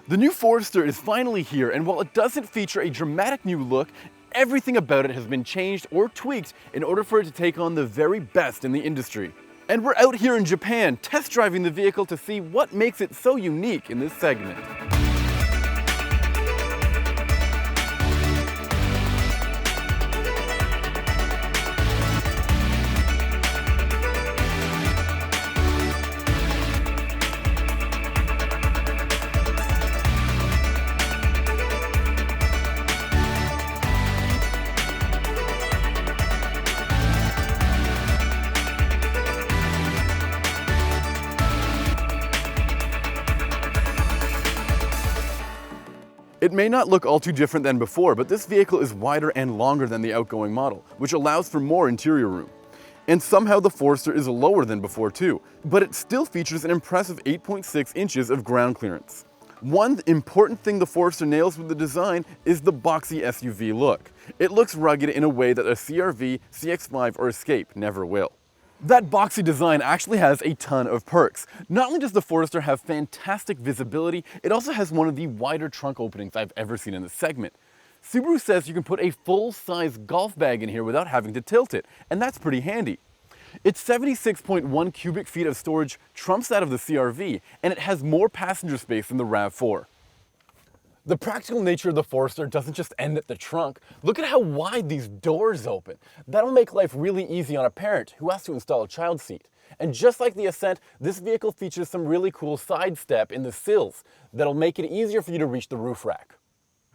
The new Forester is finally here, and while it doesn't feature a dramatic new look, everything about it has been changed or tweaked in order for it to take on the very best in the industry. And we're out here in Japan, test driving the vehicle to see what makes it so unique in this segment. It may not look all too different than before, but this vehicle is wider and longer than the outgoing model, which allows for more interior room. And somehow the Forester is lower than before too, but it still features an impressive 8.6 inches of ground clearance. One important thing the Forester nails with the design is the boxy SUV look. It looks rugged in a way that a CR-V, CX-5, or Escape never will. That boxy design actually has a ton of perks. Not only does the Forester have fantastic visibility, it also has one of the wider trunk openings I've ever seen in this segment. Subaru says you can put a full-size golf bag in here without having to tilt it, and that's pretty handy. Its 76.1 cubic feet of storage trumps that of the CR-V, and it has more passenger space than the RAV4. The practical nature of the Forester doesn't just end at the trunk. Look at how wide these doors open. That'll make life really easy on a parent who has to install a child seat. And just like the Ascent, this vehicle features some really cool side step in the sills that'll make it easier for you to reach the roof rack.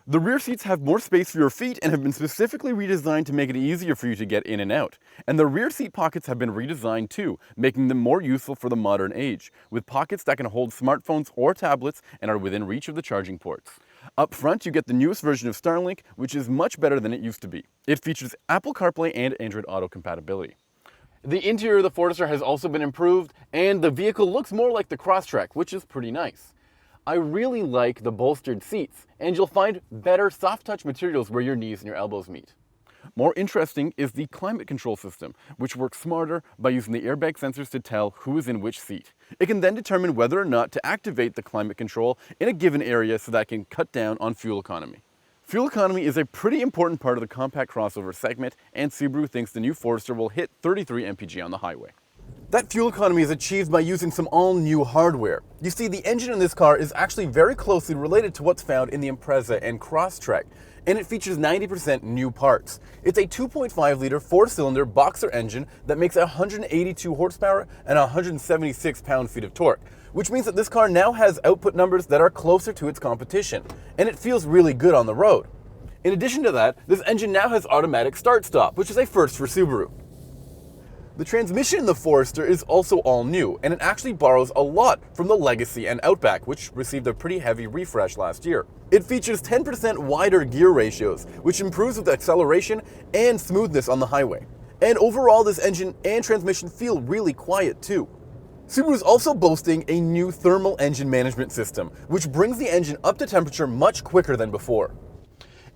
The rear seats have more space for your feet and have been specifically redesigned to make it easier for you to get in and out. And the rear seat pockets have been redesigned too, making them more useful for the modern age, with pockets that can hold smartphones or tablets and are within reach of the charging ports. Up front, you get the newest version of Starlink, which is much better than it used to be. It features Apple CarPlay and Android Auto compatibility. The interior of the Forester has also been improved, and the vehicle looks more like the Crosstrek, which is pretty nice. I really like the bolstered seats, and you'll find better soft-touch materials where your knees and your elbows meet. More interesting is the climate control system, which works smarter by using the airbag sensors to tell who is in which seat. It can then determine whether or not to activate the climate control in a given area so that it can cut down on fuel economy. Fuel economy is a pretty important part of the compact crossover segment, and Subaru thinks the new Forester will hit 33 mpg on the highway. That fuel economy is achieved by using some all-new hardware. You see, the engine in this car is actually very closely related to what's found in the Impreza and Crosstrek, and it features 90% new parts. It's a 2.5-liter four-cylinder boxer engine that makes 182 horsepower and 176 pound-feet of torque, which means that this car now has output numbers that are closer to its competition, and it feels really good on the road. In addition to that, this engine now has automatic start-stop, which is a first for Subaru. The transmission in the Forester is also all new, and it actually borrows a lot from the Legacy and Outback, which received a pretty heavy refresh last year. It features 10% wider gear ratios, which improves with acceleration and smoothness on the highway. And overall, this engine and transmission feel really quiet too. Subaru is also boasting a new thermal engine management system, which brings the engine up to temperature much quicker than before.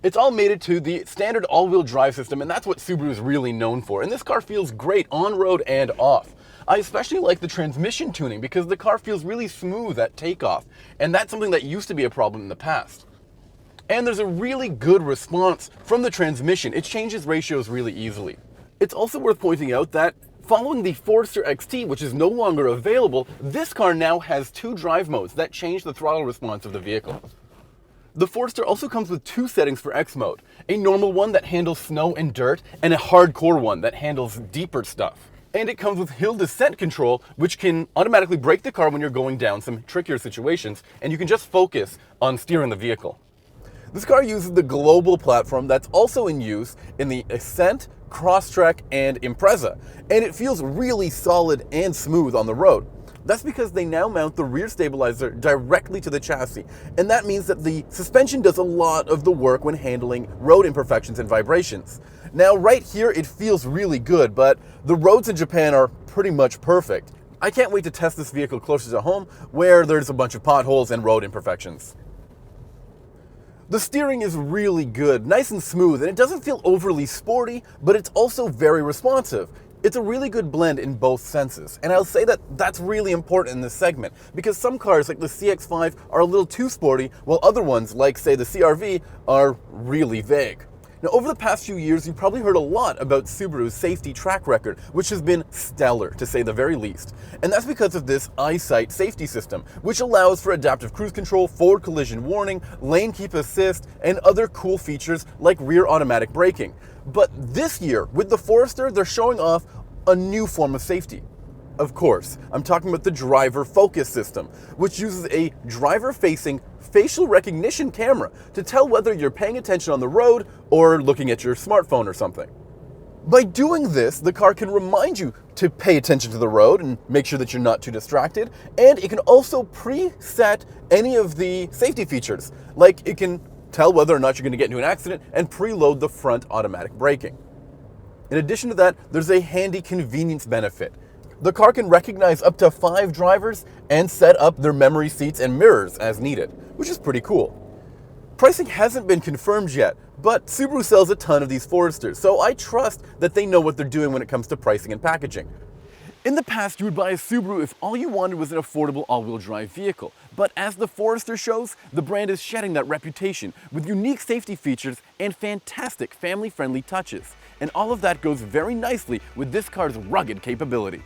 It's all mated to the standard all-wheel drive system, and that's what Subaru is really known for. And this car feels great on-road and off. I especially like the transmission tuning because the car feels really smooth at takeoff, and that's something that used to be a problem in the past. And there's a really good response from the transmission. It changes ratios really easily. It's also worth pointing out that following the Forester XT, which is no longer available, this car now has two drive modes that change the throttle response of the vehicle. The Forester also comes with two settings for X mode, a normal one that handles snow and dirt, and a hardcore one that handles deeper stuff. And it comes with hill descent control, which can automatically brake the car when you're going down some trickier situations, and you can just focus on steering the vehicle. This car uses the global platform that's also in use in the Ascent, Crosstrek, and Impreza, and it feels really solid and smooth on the road. That's because they now mount the rear stabilizer directly to the chassis, and that means that the suspension does a lot of the work when handling road imperfections and vibrations. Now, right here, it feels really good, but the roads in Japan are pretty much perfect. I can't wait to test this vehicle closer to home, where there's a bunch of potholes and road imperfections. The steering is really good, nice and smooth, and it doesn't feel overly sporty, but it's also very responsive. It's a really good blend in both senses, and I'll say that that's really important in this segment, because some cars like the CX-5 are a little too sporty, while other ones, like say the CR-V, are really vague. Now, over the past few years, you've probably heard a lot about Subaru's safety track record, which has been stellar, to say the very least. And that's because of this Eyesight safety system, which allows for adaptive cruise control, forward collision warning, lane keep assist, and other cool features like rear automatic braking. But this year, with the Forester, they're showing off a new form of safety. Of course, I'm talking about the driver focus system, which uses a driver-facing facial recognition camera to tell whether you're paying attention on the road or looking at your smartphone or something. By doing this, the car can remind you to pay attention to the road and make sure that you're not too distracted, and it can also preset any of the safety features, like it can tell whether or not you're going to get into an accident and preload the front automatic braking. In addition to that, there's a handy convenience benefit. The car can recognize up to 5 drivers and set up their memory seats and mirrors as needed, which is pretty cool. Pricing hasn't been confirmed yet, but Subaru sells a ton of these Foresters, so I trust that they know what they're doing when it comes to pricing and packaging. In the past, you would buy a Subaru if all you wanted was an affordable all-wheel drive vehicle. But as the Forester shows, the brand is shedding that reputation with unique safety features and fantastic family-friendly touches. And all of that goes very nicely with this car's rugged capability.